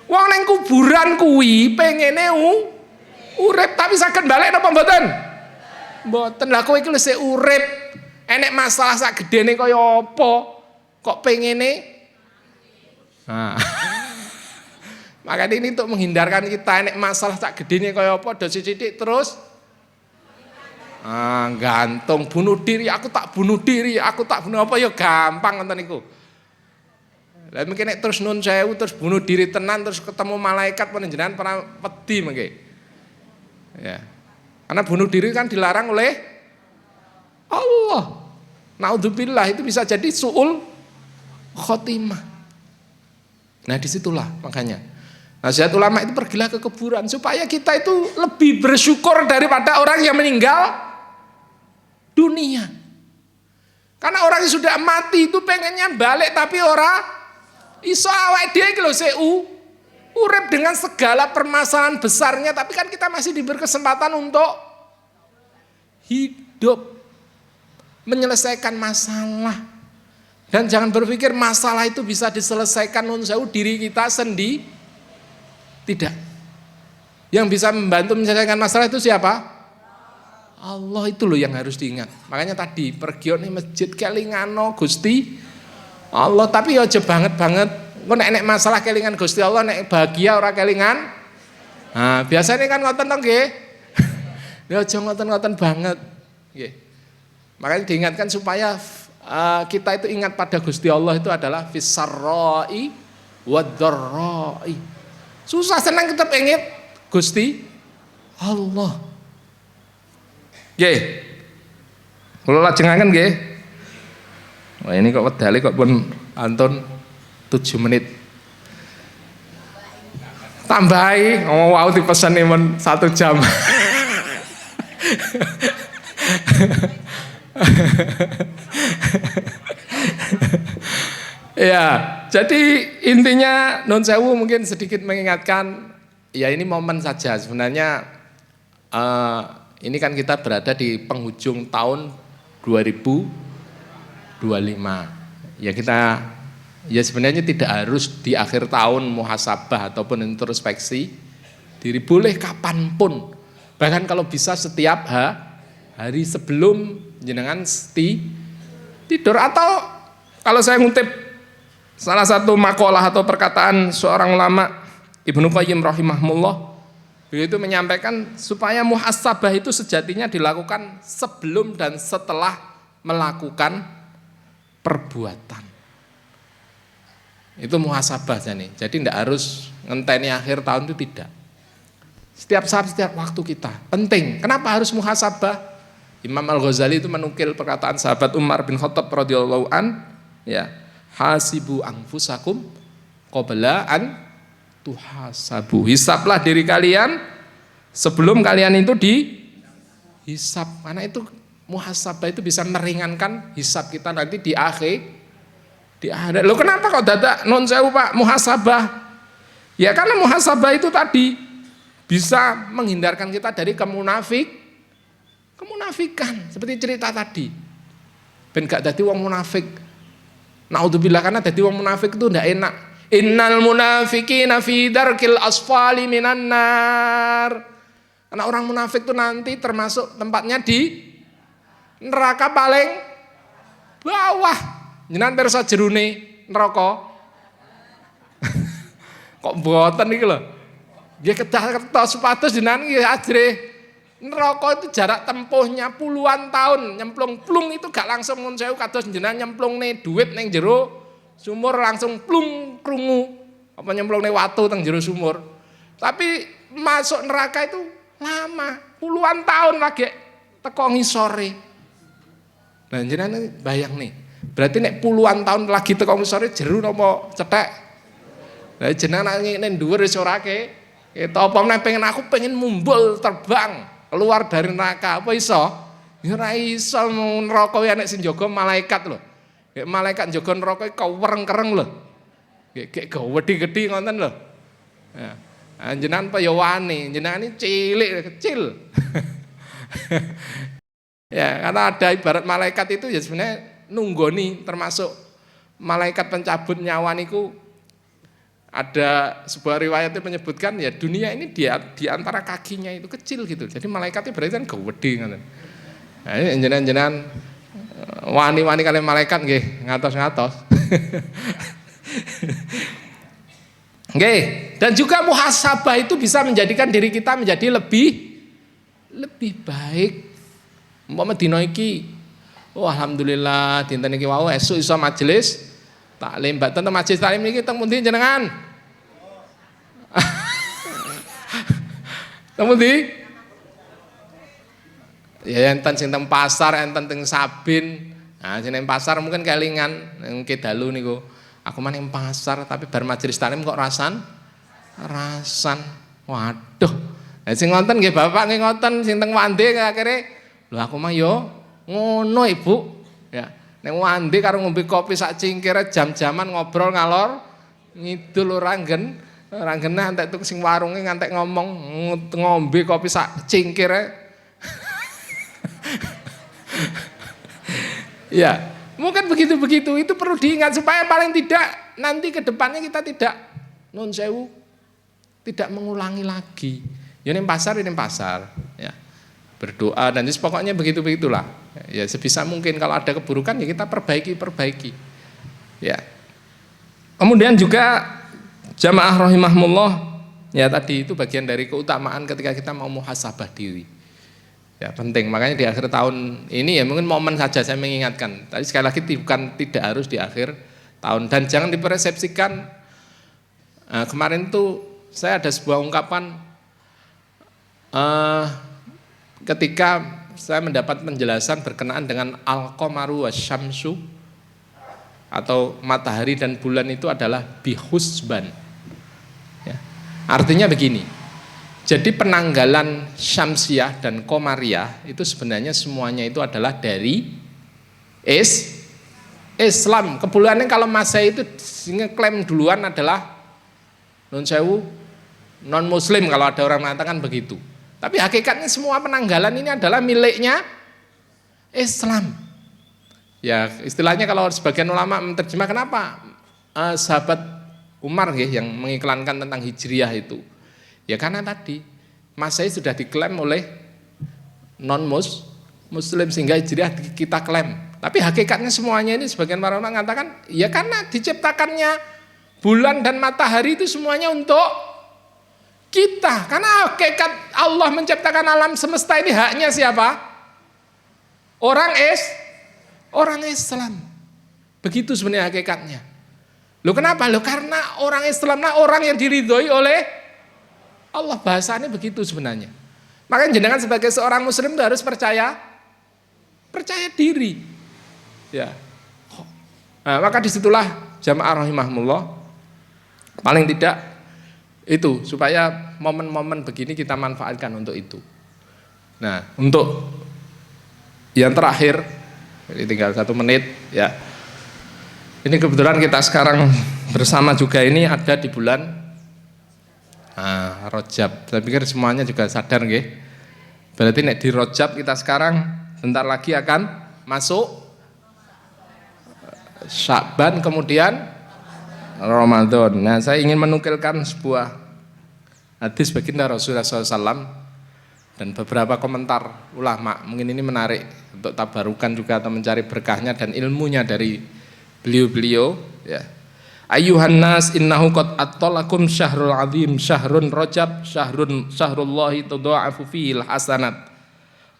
Wong neng kuburan kuwi pengene urip tapi saged balik napa mboten? Mboten. Lah kowe iki lho sik urip, enek masalah sak gedene kaya apa kok pengene? Nah. Makanya ini untuk menghindarkan kita enek masalah sak gedene kaya apa do sithik terus gantung bunuh diri, aku tak bunuh apa ya gampang ngoten niku. Lah mungkin nek terus nun sewu terus bunuh diri tenan terus ketemu malaikat panjenengan pernah wedi mengke. Ya. Karena bunuh diri kan dilarang oleh Allah. Naudzubillah itu bisa jadi su'ul khotimah. Nah disitulah makanya nasihat ulama itu pergilah ke kuburan supaya kita itu lebih bersyukur daripada orang yang meninggal dunia. Karena orang yang sudah mati itu pengennya balik tapi ora iso awake dhewe iki lho sik urip dengan segala permasalahan besarnya tapi kan kita masih diberi kesempatan untuk hidup menyelesaikan masalah. Dan jangan berpikir masalah itu bisa diselesaikan nun sewu diri kita sendiri. Tidak. Yang bisa membantu menyelesaikan masalah itu siapa? Allah itu loh yang harus diingat. Makanya tadi pergi ning masjid kelingano Gusti Allah, tapi ya aja banget-banget. Engko nek masalah kelingan Gusti Allah, nek bahagia ora kelingan. Nah, biasanya kan ngoten to nggih. Ya aja ngoten-ngoten banget. Nggih. Makanya diingatkan supaya kita itu ingat pada Gusti Allah itu adalah fisarra'i wad-dharra'i. Susah senang kita pengen Gusti Allah. Nggih. Kula lajengaken nggih. Wah ini kok wedale kok pun antun 7 menit. Tambahi ngomong wow dipeseni men 1 jam. Ya, jadi intinya Nun Sewu mungkin sedikit mengingatkan, ya ini momen saja sebenarnya. Ini kan kita berada di penghujung tahun 2025. Ya kita, ya sebenarnya tidak harus di akhir tahun muhasabah ataupun introspeksi diri, boleh kapanpun. Bahkan kalau bisa setiap hari sebelum jenengan tidur, atau kalau saya ngutip salah satu makalah atau perkataan seorang ulama Ibnu Qayyim rahimahullah, beliau itu menyampaikan supaya muhasabah itu sejatinya dilakukan sebelum dan setelah melakukan perbuatan. Itu muhasabah nih. Jadi tidak harus ngenteni akhir tahun, itu tidak. Setiap saat, setiap waktu kita penting. Kenapa harus muhasabah? Imam Al-Ghazali itu menukil perkataan sahabat Umar bin Khattab radhiyallahu an, ya, hasibu anfusakum qabla an tuhasabu. Hisablah diri kalian sebelum kalian itu dihisab. Karena itu muhasabah itu bisa meringankan hisab kita nanti di akhir. Loh kenapa kok dadak Nun Sewu Pak muhasabah? Ya karena muhasabah itu tadi bisa menghindarkan kita dari kemunafikan. Seperti cerita tadi. Ben gak dadi wong munafik. Naudzubillah, karena dadi wong munafik itu ndak enak. Innal munafiqina fi darkil asfali minan nar. Karena orang munafik itu nanti termasuk tempatnya di neraka paling bawah. Jenengan pirsa jerune neraka. Kok mboten iki lho. Nggih kedah supados jenengan iki ajre neraka itu jarak tempuhnya puluhan tahun. Nyemplung plung itu gak langsung Nun Sewu kados jenengan nyemplungne dhuwit ning jero sumur langsung plung krungu. Apa nyemplungne watu teng jero sumur. Tapi masuk neraka itu lama, puluhan tahun lagi teko ngisore. Nah jenengan bayang nih. Berarti nek puluhan tahun lagi teko ngisore jero napa cethek. Lah jenengan ning dhuwur wis ora Kita apa meneh pengen, aku pengen mumbul terbang keluar dari neraka, apa iso? Ya ora iso, neraka ya nek sing jaga malaikat lho. Nek malaikat jaga neraka kewereng-kereng lho. Gek gede-gede ngoten lho. Ya. Jenengan apa ya wani, jenengan ini cilik kecil. Ya, karena ada ibarat malaikat itu ya sebenarnya nunggoni, termasuk malaikat pencabut nyawa niku. Ada sebuah riwayat yang menyebutkan ya dunia ini di antara kakinya itu kecil gitu. Jadi malaikatnya berarti kan gede ngoten. Nah, ini jenengan wani-wani kalian malaikat nggih, ngatos-ngatos. Nggih, dan juga muhasabah itu bisa menjadikan diri kita menjadi lebih baik. Umpama dina iki, oh alhamdulillah dinten iki wau esuk iso majelis taklim. Mbak tentang majelis taklim niki teng pundi jenengan? Teng pundi? Ya enten sing teng pasar, enten teng Sabin. Nah, sing teng pasar mungkin kelingan nang Kedalu niku. Aku maning pasar tapi bar majelis taklim kok rasan. Waduh. Lah sing ngoten nggih Bapak nggih ngoten, sing teng Wande akhire lho aku mah yo ngono Ibu. Ya. Nek wandi karo ngombe kopi sak cingkire jam-jaman ngobrol ngalor ngidul ora genah entek tuk sing warunge ngantek ngomong ngombe kopi sak cingkire. Ya, mungkin begitu-begitu itu perlu diingat supaya paling tidak nanti ke depannya kita tidak Nun Sewu tidak mengulangi lagi. Ya ning pasar ya. Berdoa dan pokoknya begitu-begitulah. Ya sebisa mungkin kalau ada keburukan ya kita perbaiki. Ya. Kemudian juga jamaah rahimahumullah, ya tadi itu bagian dari keutamaan ketika kita mau muhasabah diri. Ya penting, makanya di akhir tahun ini ya mungkin momen saja saya mengingatkan. Tapi sekali lagi bukan tidak harus di akhir tahun dan jangan dipersepsikan. Kemarin tuh saya ada sebuah ungkapan ketika saya mendapat penjelasan berkenaan dengan al-qamaru wasyamsu atau matahari dan bulan itu adalah bihusban. Ya. Artinya begini, Jadi penanggalan Syamsiah dan Komariah itu sebenarnya semuanya itu adalah dari Islam. Kebulannya kalau Masehi itu ngeklaim duluan adalah non sewu non muslim kalau ada orang mengatakan begitu. Tapi hakikatnya semua penanggalan ini adalah miliknya Islam. Ya istilahnya kalau sebagian ulama menerjemah kenapa sahabat Umar yang mengiklankan tentang Hijriyah itu. Ya karena tadi Masehi sudah diklaim oleh non muslim sehingga Hijriyah kita klaim. Tapi hakikatnya semuanya ini sebagian para ulama mengatakan ya karena diciptakannya bulan dan matahari itu semuanya untuk kita. Karena hakikat Allah menciptakan alam semesta ini haknya siapa? Orang Islam. Begitu sebenarnya hakikatnya. Loh kenapa? Loh karena orang Islam lah orang yang diridhoi oleh Allah, bahasanya begitu sebenarnya. Makanya jenengan sebagai seorang muslim itu harus percaya diri. Ya. Nah, maka disitulah jamaah rahimahumullah paling tidak itu supaya momen-momen begini kita manfaatkan untuk itu. Nah, untuk yang terakhir ini tinggal 1 menit ya. Ini kebetulan kita sekarang bersama juga ini ada di bulan Rajab. Saya pikir semuanya juga sadar nggih. Berarti nek di Rajab kita sekarang bentar lagi akan masuk Sya'ban kemudian Ramadan. Nah, saya ingin menukilkan sebuah hadis baginda Rasulullah SAW dan beberapa komentar ulama. Mungkin ini menarik untuk tabarukan juga atau mencari berkahnya dan ilmunya dari beliau-beliau ya. Ayyuhan nas innahu qad attalakum syahrul azim syahrun rajab syahrullahi tudha'afu fihi hasanat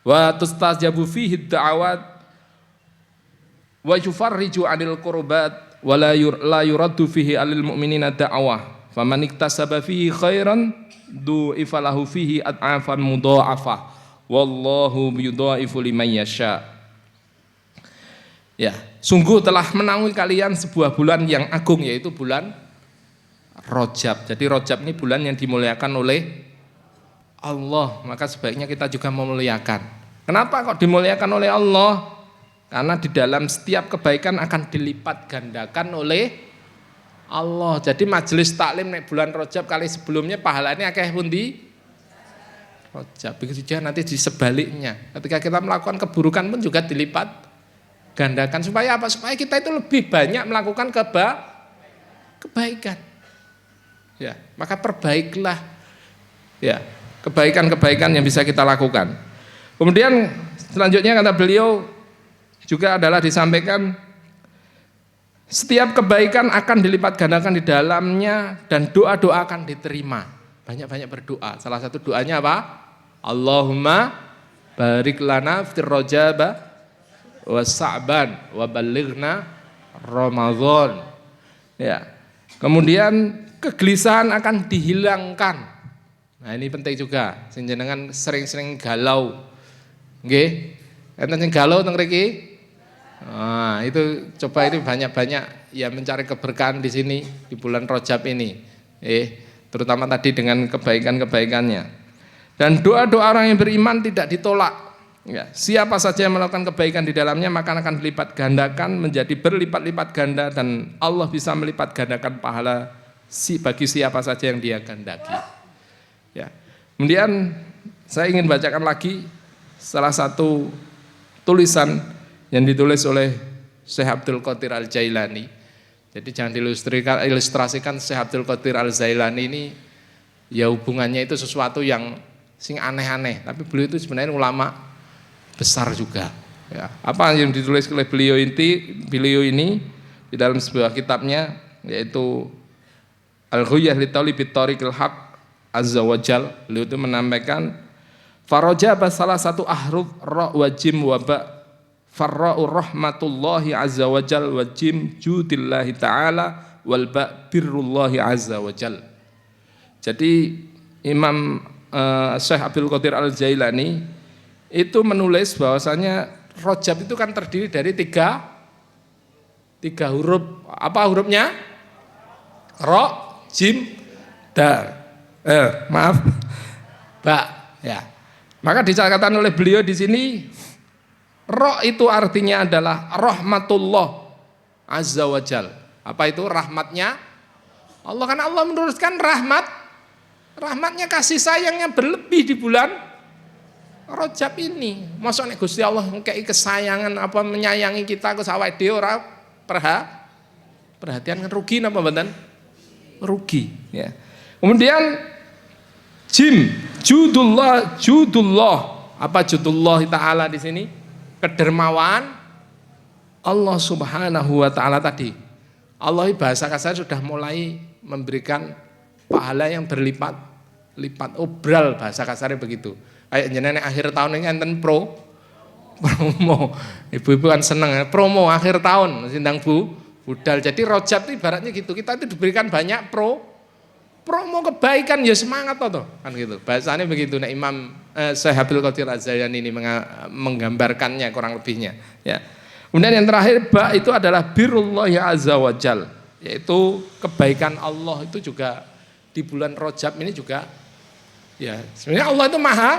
wa tustajabu fihi da'awat wa yufarriju 'anil qurbat wa la yuraddu fihi 'alil mu'minina da'awah faman iktasaba fihi khairan du'ifa lahu fihi ad'afan mudha'afah wallahu yudha'ifu liman yasha. Ya, sungguh telah menaungi kalian sebuah bulan yang agung yaitu bulan Rajab. Jadi Rajab ini bulan yang dimuliakan oleh Allah, maka sebaiknya kita juga memuliakan. Kenapa kok dimuliakan oleh Allah? Karena di dalam setiap kebaikan akan dilipat gandakan oleh Allah. Jadi majelis taklim nek bulan Rajab kali sebelumnya pahalanya akeh pundi? Rajab. Begitu juga nanti di sebaliknya. Ketika kita melakukan keburukan pun juga dilipat gandakan supaya apa? Supaya kita itu lebih banyak melakukan kebaikan. Ya, maka perbaikilah ya kebaikan-kebaikan yang bisa kita lakukan. Kemudian selanjutnya kata beliau juga adalah disampaikan setiap kebaikan akan dilipat gandakan di dalamnya dan doa-doa akan diterima. Banyak-banyak berdoa. Salah satu doanya apa? Allahumma barik lana fir rajab wa Sa'ban wa balighna Ramadan. Ya. Kemudian kegelisahan akan dihilangkan. Nah, ini penting juga. Sing jenengan sering-sering galau. Nggih. Enten sing galau teng mriki? Nah, itu coba ini banyak-banyak ya mencari keberkahan di sini di bulan Rajab ini. Terutama tadi dengan kebaikan-kebaikannya. Dan doa-doa orang yang beriman tidak ditolak. Ya, siapa saja yang melakukan kebaikan di dalamnya maka akan dilipat gandakan menjadi berlipat-lipat ganda dan Allah bisa melipat gandakan pahala bagi siapa saja yang dia kehendaki. Ya. Kemudian saya ingin bacakan lagi salah satu tulisan yang ditulis oleh Syekh Abdul Qadir Al-Jailani. Jadi jangan ilustrasikan Syekh Abdul Qadir Al-Jailani ini ya hubungannya itu sesuatu yang sing aneh-aneh, tapi beliau itu sebenarnya ulama besar juga. Ya. Apa yang ditulis oleh beliau ini di dalam sebuah kitabnya yaitu Al-Ghuyah li Talibit Tariqil Haq Azza wa Jal. Beliau itu menyampaikan farajaba salah satu ahruf ra wa jim wa ba farra'u rahmatullahi azza wa jal wa jim judillahi ta'ala wal ba birrullahi azza wa jal. Jadi Imam Syekh Abdul Qadir Al-Jailani itu menulis bahwasanya Rajab itu kan terdiri dari tiga huruf. Apa hurufnya? Ro, jim, dal. Ba, ya. Maka dicatatkan oleh beliau di sini, roh itu artinya adalah rahmatullah azza wajal. Apa itu rahmatnya Allah? Karena Allah menurunkan rahmatnya, kasih sayangnya berlebih di bulan Rajab ini. Masa nek Gusti Allah ngekei kesayangan apa menyayangi kita ke awake dhewe ora perhatian, kan rugi napa mboten? Rugi, ya. Kemudian judullah. Apa judullah taala di sini? Kedermawan Allah Subhanahu wa taala tadi. Allah bahasa kasar sudah mulai memberikan pahala yang berlipat-lipat. Obral bahasa kasarnya begitu. Kayak jenenge akhir tahun ini enten promo. Ibu-ibu kan seneng ya, promo akhir tahun sindang budal. Jadi Rajab itu ibaratnya gitu. Kita itu diberikan banyak promo kebaikan, ya semangat toh kan gitu. Bahasanya begitu. Nah Imam Syekh Abdul Qadir Az-Zailani ini menggambarkannya kurang lebihnya. Ya. Kemudian yang terakhir ba itu adalah birrullah ya azza wajal, yaitu kebaikan Allah itu juga di bulan Rajab ini juga. Ya sebenarnya Allah itu maha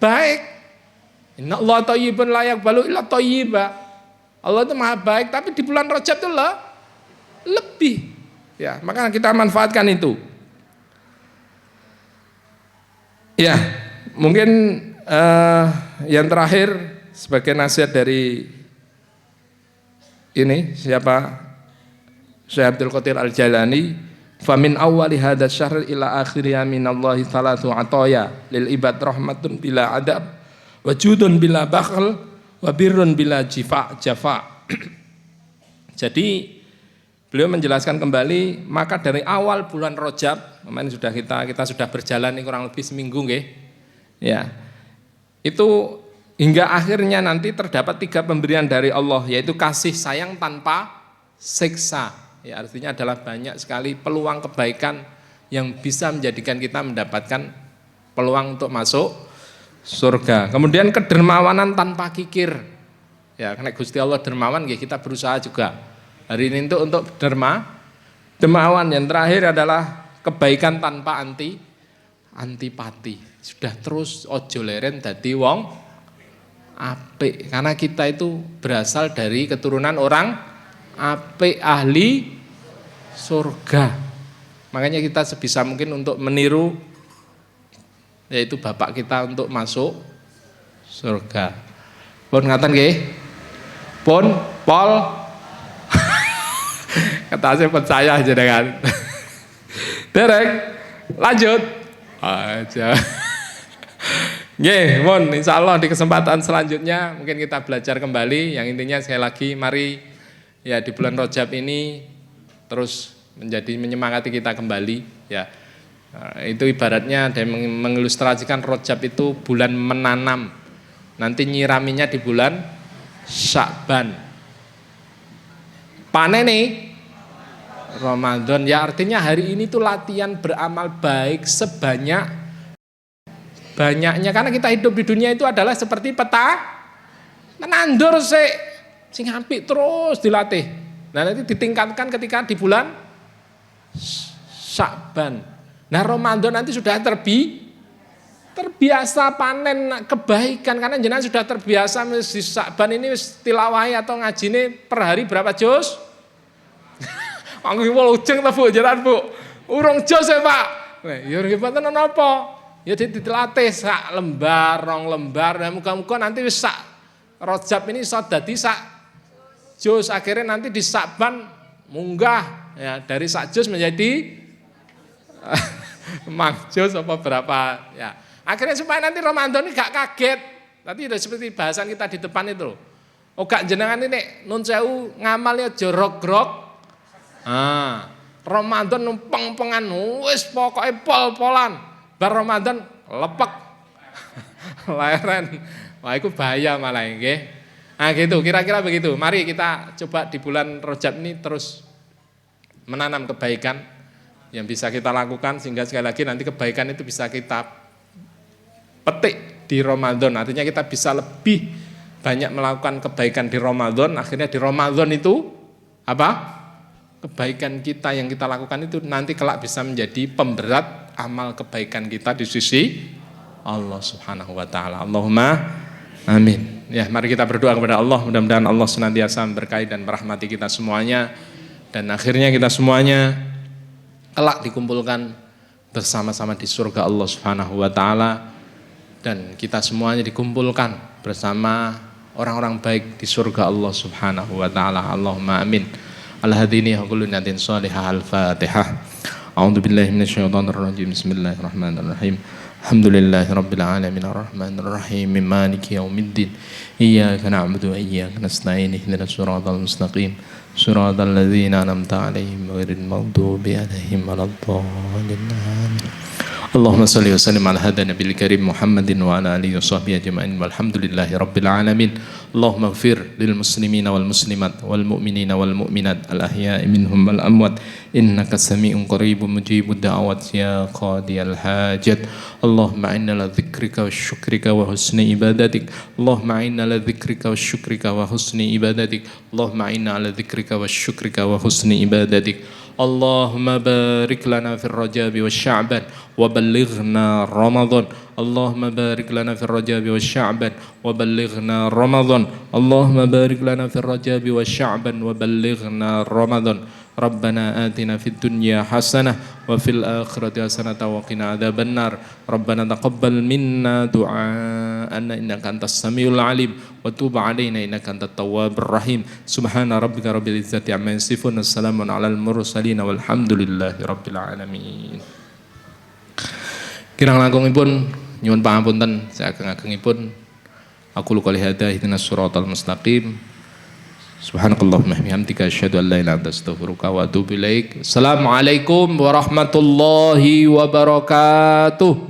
baik. Inna Allah thayyibun la yaqbalu illa thayyiba. Allah itu maha baik, tapi di bulan Rajab itu lebih. Ya, maka kita manfaatkan itu. Ya, mungkin yang terakhir sebagai nasihat dari ini siapa? Syekh Abdul Qadir Al-Jailani. Famin awwali hadzal syahr ila akhiriha minallahi thalathu ataya lil ibad rahmatun bila adab wajudun bila bakhl wa birrun bila jafa. Jadi beliau menjelaskan kembali, maka dari awal bulan Rajab, kemarin sudah kita sudah berjalan ini kurang lebih seminggu nggih. Ya. Itu hingga akhirnya nanti terdapat 3 pemberian dari Allah, yaitu kasih sayang tanpa siksa. Ya, artinya adalah banyak sekali peluang kebaikan yang bisa menjadikan kita mendapatkan peluang untuk masuk surga. Kemudian kedermawanan tanpa kikir. Ya, karena Gusti Allah dermawan, ya kita berusaha juga hari ini untuk dermawan. Yang terakhir adalah kebaikan tanpa antipati. Sudah terus ojo leren dadi wong apik, karena kita itu berasal dari keturunan orang apik, ahli surga. Makanya kita sebisa mungkin untuk meniru yaitu bapak kita untuk masuk surga. Pun ngaten nggih? Pun pol kata saya percaya jenengan. Derek lanjut aja. Nggih, mohon insyaallah di kesempatan selanjutnya mungkin kita belajar kembali. Yang intinya sekali lagi mari ya di bulan Rajab ini terus menyemangati kita kembali ya. Itu ibaratnya ada yang mengilustrasikan Rajab itu bulan menanam. Nanti nyiraminya di bulan Sya'ban. Panen nih Ramadan, ya artinya hari ini tuh latihan beramal baik banyaknya, karena kita hidup di dunia itu adalah seperti peta menandur sing apik terus dilatih. Nah nanti ditingkatkan ketika di bulan Sya'ban. Nah Ramadan nanti sudah terbiasa panen kebaikan, karena jenengan sudah terbiasa di Sya'ban ini tilawah atau ngajine per hari berapa juz? Aku mau ujeng ta Bu, jenengan Bu. Urung juz ya Pak. Ya nggih mboten napa. Ya dilatih sak lembar, 2 lembar. Nah muga-muga nanti wis sak Rajab ini iso dadi sak juz. Akhirnya nanti di Sya'ban munggah ya dari sak juz menjadi mang juz apa berapa ya. Akhirnya supaya nanti Ramadan ini gak kaget. Nanti udah seperti bahasan kita di depan itu. Oh gak jenengan ini nun sewu ngamalnya jorok-grok. Ramadan numpeng-pengan wis pokoknya pol-polan. Bar Ramadan lepek. Leren. Wah itu bahaya malah nggih. Nah gitu, kira-kira begitu. Mari kita coba di bulan Rajab ini terus menanam kebaikan yang bisa kita lakukan, sehingga sekali lagi nanti kebaikan itu bisa kita petik di Ramadan. Artinya kita bisa lebih banyak melakukan kebaikan di Ramadan. Akhirnya di Ramadan itu apa? Kebaikan kita yang kita lakukan itu nanti kelak bisa menjadi pemberat amal kebaikan kita di sisi Allah Subhanahu wa taala. Allahumma amin. Ya, mari kita berdoa kepada Allah, mudah-mudahan Allah senantiasa memberkahi dan merahmati kita semuanya, dan akhirnya kita semuanya kelak dikumpulkan bersama-sama di surga Allah Subhanahu wa taala, dan kita semuanya dikumpulkan bersama orang-orang baik di surga Allah Subhanahu wa taala. Allahumma amin. Al-hadini aqulu natin salihah al-Fatihah. A'udzu billahi minasyaitonir rajim. Bismillahirrahmanirrahim. Alhamdulillahi rabbil alamin arrahmanir rahim maliki yaumiddin. Iyyaka na'budu wa iyyaka nasta'in ihdinas siratal mustaqim. Siratal ladzina an'amta 'alaihim ghairil maghdubi 'alaihim waladdallin. Allahumma salli wa sallim ala hadha nabiyil karim Muhammadin wa ala alihi wa sahbihi ajma'in walhamdulillahi rabbil alamin. Allahumma ighfir lil muslimina wal muslimat wal mu'minina wal mu'minat al ahya'i minhum wal amwat innaka sami'un qaribun mujibud da'awat ya qadiyal hajat. Allahumma inna la dzikrika wa syukrika wa husni ibadatik. Allahumma inna la dzikrika wa syukrika wa husni ibadatik. Allahumma inna la dzikrika wa syukrika wa husni ibadatik. Allahumma barik lana fil rajabi wa sya'ban wa ballighna Ramadan. Allahumma barik lana fil rajabi wa sya'ban wa ballighna Ramadan. Allahumma barik lana fil rajabi wa sya'ban wa ballighna Ramadan. Rabbana atina fid dunya hasanah wa fil akhirati hasanah wa qina adzabannar. Rabbana taqabbal minna du'aana innaka antas samiul alim wa tub 'alaina innaka antat tawwabur rahim. Subhana rabbika rabbil izzati amma yasifun. Wassalamun 'alal mursalin walhamdulillahi rabbil alamin. Kirang langkungipun nyuwun pangapunten saageng-agengipun. Aku qouli hadza ihdinas siratal mustaqim. Subhanakallahumma bihamdika asyhadu an la ilaha illa anta astaghfiruka wa atubu ilaik. Assalamualaikum warahmatullahi wabarakatuh.